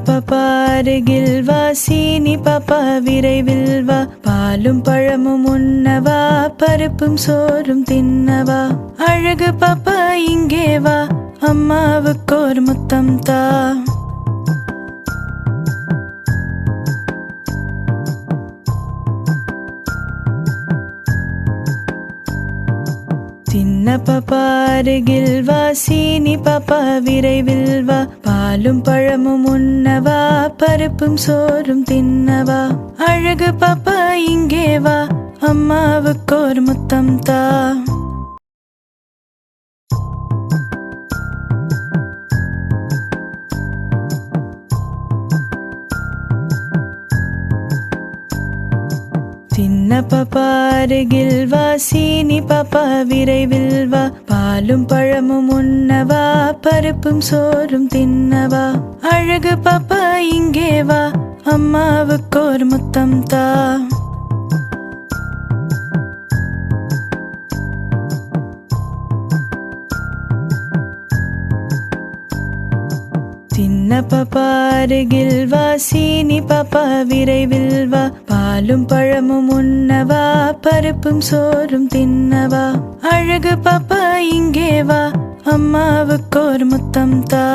பாப்பா அருகில் வா, சீனி பாப்பா விரைவில் வா, பாலும் பழமும் உண்ணவா, பருப்பும் சோறும் தின்னவா. அழகு பாப்பா இங்கே வா, அம்மாவுக்கு ஒரு முத்தம் தா. சின்ன பாப்பா அருகில் வா, சீனி பாப்பா விரைவில் வா, பாலும் பழமும் உண்ணவா, பருப்பும் சோறும் தின்னவா. அழகு பாப்பா இங்கே வா, அம்மாவுக்கு ஒரு முத்தம் தா. சின்ன பாப்பா அருகில் வா, சீனி பாப்பா விரைவில் வா, பாலும் பழமும் உண்ணவா, பருப்பும் சோறும் தின்னவா. அழகு பாப்பா இங்கே வா, அம்மாவுக்கு ஒரு முத்தம் தா. சின்ன பாப்பா அருகில் வா, சீனி பாப்பா விரைவில் வா, பாலும் பழமும் உண்ணவா, பருப்பும் சோறும் தின்னவா. அழகு பாப்பா இங்கே வா, அம்மாவுக்கு ஒரு முத்தம் தா.